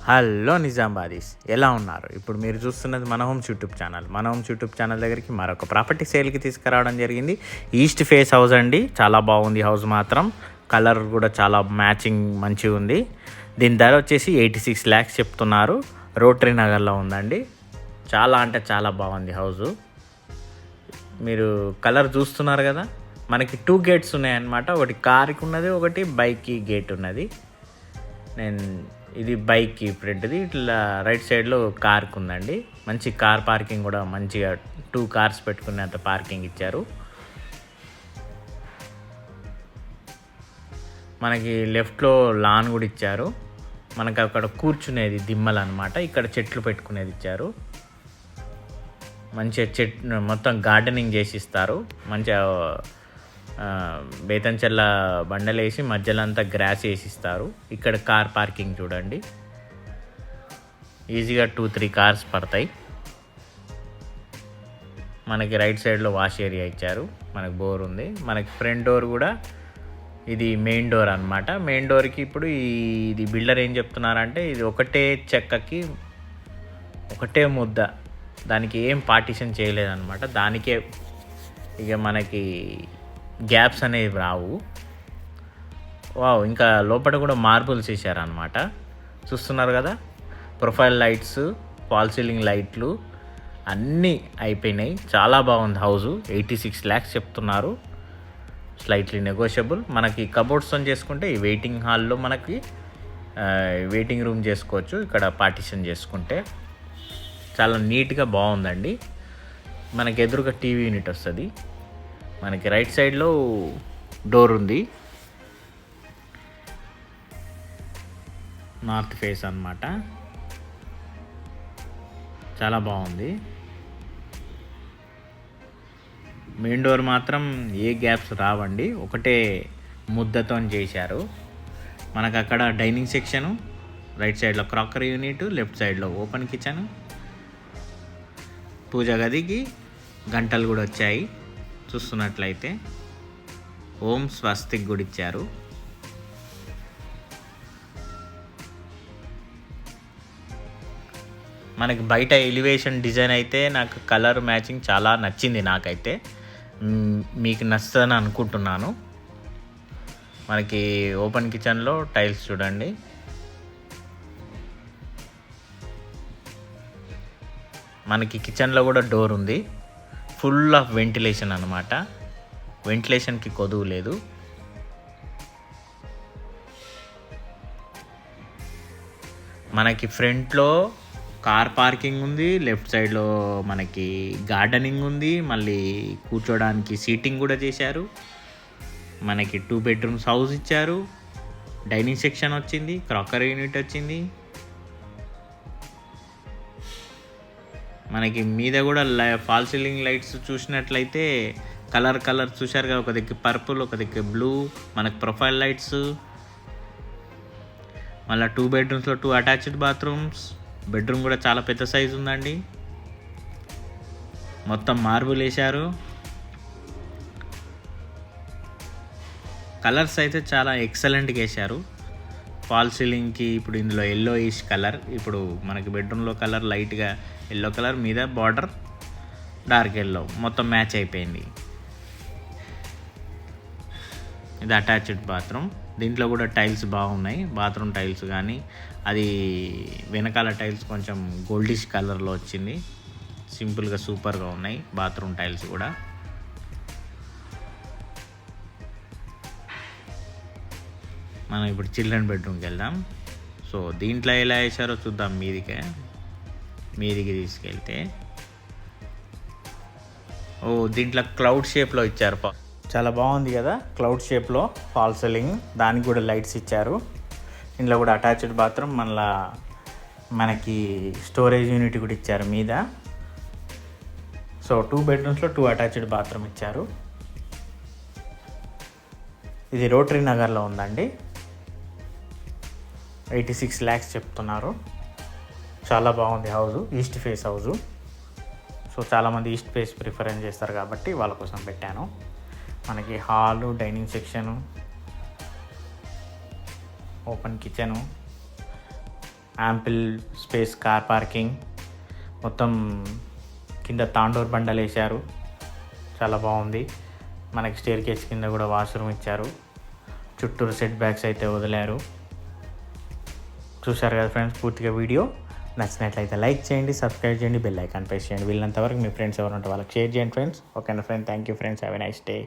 Hello నిజామాబాదీస్, ఎలా ఉన్నారు? ఇప్పుడు మీరు చూస్తున్నది మన హోమ్స్ యూట్యూబ్ ఛానల్. మన హోమ్స్ యూట్యూబ్ ఛానల్ దగ్గరికి మరొక ప్రాపర్టీ సేల్కి తీసుకురావడం జరిగింది. ఈస్ట్ ఫేస్ హౌస్ అండి. చాలా బాగుంది హౌస్ మాత్రం. కలర్ కూడా చాలా మ్యాచింగ్ మంచిగా ఉంది. దీని ధర వచ్చేసి 86 lakhs చెప్తున్నారు. రోటరీ నగర్లో ఉందండి. చాలా అంటే చాలా బాగుంది హౌజు. మీరు కలర్ చూస్తున్నారు కదా, మనకి 2 gates ఉన్నాయన్నమాట. ఒకటి కార్కి ఉన్నది, ఒకటి బైక్కి గేట్ ఉన్నది. ఇది బైక్కి ఫ్రంట్ది, ఇట్లా రైట్ సైడ్లో కార్కి ఉందండి. మంచి కార్ పార్కింగ్ కూడా మంచిగా 2 cars పెట్టుకునేంత పార్కింగ్ ఇచ్చారు. మనకి లెఫ్ట్లో లాన్ కూడా ఇచ్చారు. మనకు అక్కడ కూర్చునేది దిమ్మలు అనమాట. ఇక్కడ చెట్లు పెట్టుకునేది ఇచ్చారు. మంచిగా మొత్తం గార్డెనింగ్ చేసి ఇస్తారు. మంచిగా బేతంచెల్ల బండలు వేసి మధ్యలో అంతా గ్రాస్ వేసి ఇస్తారు. ఇక్కడ కార్ పార్కింగ్ చూడండి, ఈజీగా 2-3 cars పడతాయి. మనకి రైట్ సైడ్లో వాష్ ఏరియా ఇచ్చారు. మనకి బోర్ ఉంది. మనకి ఫ్రంట్ డోర్ కూడా ఇది మెయిన్ డోర్ అనమాట. మెయిన్ డోర్కి ఇప్పుడు ఇది బిల్డర్ ఏం చెప్తున్నారంటే, ఇది ఒకటే చెక్కకి ఒకటే ముద్ద, దానికి ఏం పార్టిషన్ చేయలేదన్నమాట. దానికే ఇక మనకి గ్యాప్స్ అనేవి రావు. వావ్, ఇంకా లోపల కూడా మార్బుల్స్ వేసారనమాట. చూస్తున్నారు కదా, ప్రొఫైల్ లైట్స్, ఫాల్ సీలింగ్ లైట్లు అన్నీ అయిపోయినాయి. చాలా బాగుంది హౌజు. 86 lakhs చెప్తున్నారు. Slightly negotiable. మనకి కబోర్డ్స్తో చేసుకుంటే ఈ వెయిటింగ్ హాల్లో మనకి వెయిటింగ్ రూమ్ చేసుకోవచ్చు. ఇక్కడ పార్టిషన్ చేసుకుంటే చాలా నీట్గా బాగుందండి. మనకి ఎదురుగా టీవీ యూనిట్ వస్తుంది. మనకి రైట్ సైడ్లో డోర్ ఉంది. నార్త్ ఫేస్ అన్నమాట. చాలా బాగుంది. మెయిన్ డోర్ మాత్రం ఏ గ్యాప్స్ రావండి, ఒకటే ముద్దతో చేశారు. మనకు అక్కడ డైనింగ్ సెక్షను, రైట్ సైడ్లో క్రాకరీ యూనిట్, లెఫ్ట్ సైడ్లో ఓపెన్ కిచెన్, పూజ గదికి గంటలు కూడా వచ్చాయి. చూస్తున్నట్లయితే ఓం స్వస్తిక్ కూడా ఇచ్చారు. మనకి బయట ఎలివేషన్ డిజైన్ అయితే నాకు కలర్ మ్యాచింగ్ చాలా నచ్చింది. నాకైతే మీకు నచ్చుతుందని అనుకుంటున్నాను. మనకి ఓపెన్ కిచెన్లో టైల్స్ చూడండి. మనకి కిచెన్లో కూడా డోర్ ఉంది. ఫుల్ ఆఫ్ వెంటిలేషన్ అనమాట. వెంటిలేషన్కి కొదువు లేదు. మనకి ఫ్రంట్లో కార్ పార్కింగ్ ఉంది. లెఫ్ట్ సైడ్లో మనకి గార్డెనింగ్ ఉంది. మళ్ళీ కూర్చోడానికి సీటింగ్ కూడా చేశారు. మనకి 2 bedrooms హౌస్ ఇచ్చారు. డైనింగ్ సెక్షన్ వచ్చింది, క్రాకరీ యూనిట్ వచ్చింది. మనకి మీద కూడా ఫాల్ సీలింగ్ లైట్స్ చూసినట్లయితే కలర్ చూశారు కదా, ఒక దిక్కు పర్పుల్, ఒక దిక్కు బ్లూ. మనకి ప్రొఫైల్ లైట్స్. మళ్ళీ 2 bedrooms 2 అటాచ్డ్ బాత్రూమ్స్. బెడ్రూమ్ కూడా చాలా పెద్ద సైజు ఉందండి. మొత్తం మార్బుల్ వేశారు. కలర్స్ అయితే చాలా ఎక్సలెంట్గా వేశారు. ఫాల్ సీలింగ్కి ఇప్పుడు ఇందులో ఎల్లోయిష్ కలర్. ఇప్పుడు మనకి బెడ్రూమ్లో కలర్ లైట్గా ఎల్లో కలర్, మీద బార్డర్ డార్క్ ఎల్లో, మొత్తం మ్యాచ్ అయిపోయింది. ఇది అటాచ్డ్ బాత్రూమ్. దీంట్లో కూడా టైల్స్ బాగున్నాయి. బాత్రూమ్ టైల్స్ కానీ, అది వెనకాల టైల్స్ కొంచెం గోల్డిష్ కలర్లో వచ్చింది. సింపుల్గా సూపర్గా ఉన్నాయి బాత్రూమ్ టైల్స్ కూడా. మనం ఇప్పుడు చిల్డ్రన్ బెడ్రూమ్కి వెళ్దాం. సో దీంట్లో ఎలా వేసారో చూద్దాం. మీదికి తీసుకెళ్తే దీంట్లో క్లౌడ్ షేప్లో ఇచ్చారు. చాలా బాగుంది కదా, క్లౌడ్ షేప్లో ఫాల్ సీలింగ్. దానికి కూడా లైట్స్ ఇచ్చారు. ఇందులో కూడా అటాచ్డ్ బాత్రూమ్, మళ్ళీ మనకి స్టోరేజ్ యూనిట్ కూడా ఇచ్చారు మీద. సో 2 bedrooms 2 అటాచ్డ్ బాత్రూమ్ ఇచ్చారు. ఇది రోటరీ నగర్లో ఉందండి. 86 lakhs చెప్తున్నారు. చాలా బాగుంది house. East face house. So చాలామంది ఈస్ట్ ఫేస్ ప్రిఫరెన్స్ చేస్తారు కాబట్టి వాళ్ళ కోసం పెట్టాను. మనకి hall, dining section, open kitchen, ample space car parking, మొత్తం కింద తాండూర్ బండలు వేశారు, చాలా బాగుంది. మనకి స్టేర్ కేస్ కింద కూడా వాష్రూమ్ ఇచ్చారు, చుట్టూరు సెట్ బ్యాక్స్ అయితే వదిలారు. చూశారు కదా ఫ్రెండ్స్ పూర్తిగా వీడియో. నచ్చినట్లయితే లైక్ చేయండి, సబ్స్క్రైబ్ చేయండి, బెల్ ఐకాన్ ప్రెస్ చేయండి. వీళ్ళంతవరకు మీ ఫ్రెండ్స్ ఎవరు ఉంటే వాళ్ళకి షేర్ చేయండి ఫ్రెండ్స్. ఓకేనా friends, thank you friends, have a nice day.